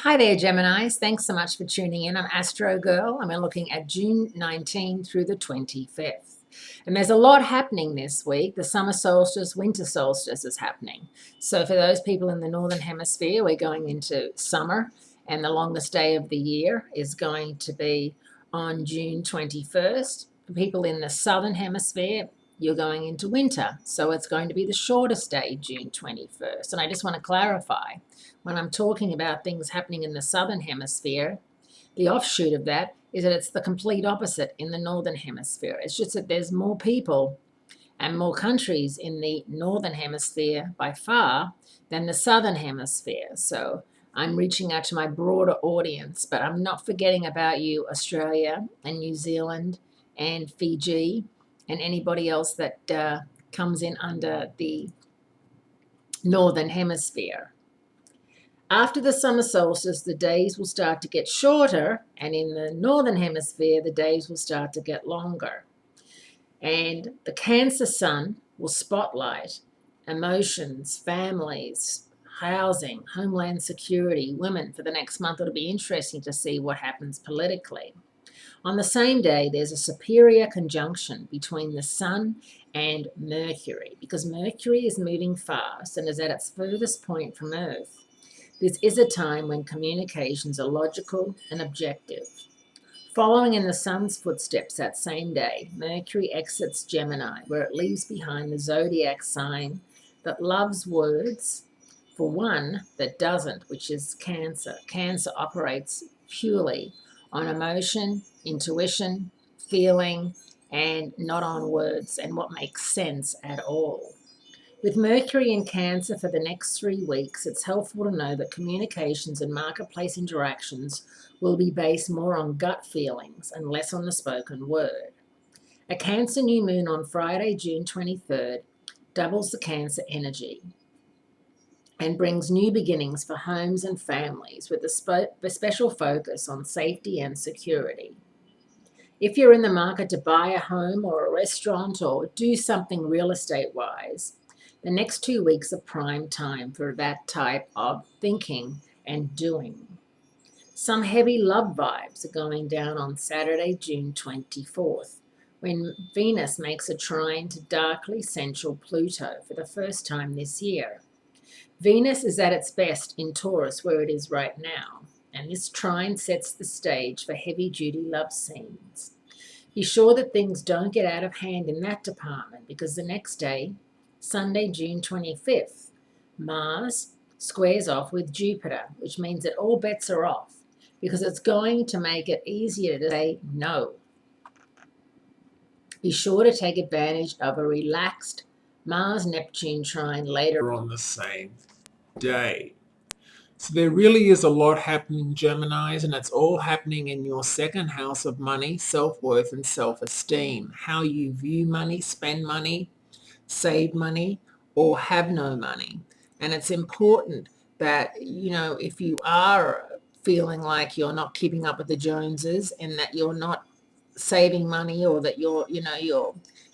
Hi there, Geminis. Thanks so much for tuning in. I'm Astrogirl, and we're looking at June 19 through the 25th. And there's a lot happening this week. The summer solstice, winter solstice is happening. So for those people in the Northern Hemisphere, we're going into summer, and the longest day of the year is going to be on June 21st. For people in the Southern Hemisphere, you're going into winter. So it's going to be the shortest day, June 21st. And I just want to clarify, when I'm talking about things happening in the Southern Hemisphere, the offshoot of that is that it's the complete opposite in the Northern Hemisphere. It's just that there's more people and more countries in the Northern Hemisphere by far than the Southern Hemisphere. So I'm reaching out to my broader audience, but I'm not forgetting about you, Australia and New Zealand and Fiji and anybody else that comes in under the Northern Hemisphere. After the summer solstice, the days will start to get shorter, and in the Northern Hemisphere, the days will start to get longer. And the Cancer Sun will spotlight emotions, families, housing, homeland security, women for the next month. It'll be interesting to see what happens politically. On the same day, there's a superior conjunction between the Sun and Mercury, because Mercury is moving fast and is at its furthest point from Earth. This is a time when communications are logical and objective. Following in the Sun's footsteps that same day, Mercury exits Gemini, where it leaves behind the zodiac sign that loves words for one that doesn't, which is Cancer. Cancer operates purely on emotion, intuition, feeling, and not on words and what makes sense at all. With Mercury in Cancer for the next 3 weeks, it's helpful to know that communications and marketplace interactions will be based more on gut feelings and less on the spoken word. A Cancer new moon on Friday, June 23rd, doubles the Cancer energy and brings new beginnings for homes and families with a special focus on safety and security. If you're in the market to buy a home or a restaurant or do something real estate-wise, the next 2 weeks are prime time for that type of thinking and doing. Some heavy love vibes are going down on Saturday, June 24th, when Venus makes a trine to darkly central Pluto for the first time this year. Venus is at its best in Taurus, where it is right now, and this trine sets the stage for heavy-duty love scenes. Be sure that things don't get out of hand in that department, because the next day, Sunday, June 25th, Mars squares off with Jupiter, which means that all bets are off, because it's going to make it easier to say no. Be sure to take advantage of a relaxed Mars-Neptune trine later on the same day. So there really is a lot happening, Geminis, and it's all happening in your second house of money, self-worth, and self-esteem. How you view money, spend money, save money, or have no money. And it's important that, if you are feeling like you're not keeping up with the Joneses and that you're not saving money, or that your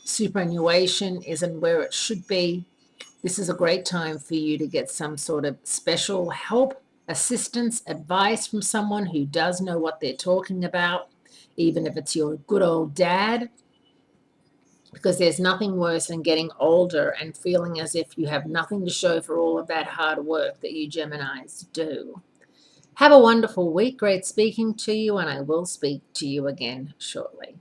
superannuation isn't where it should be, this is a great time for you to get some sort of special help, assistance, advice from someone who does know what they're talking about, even if it's your good old dad, because there's nothing worse than getting older and feeling as if you have nothing to show for all of that hard work that you Geminis do. Have a wonderful week. Great speaking to you, and I will speak to you again shortly.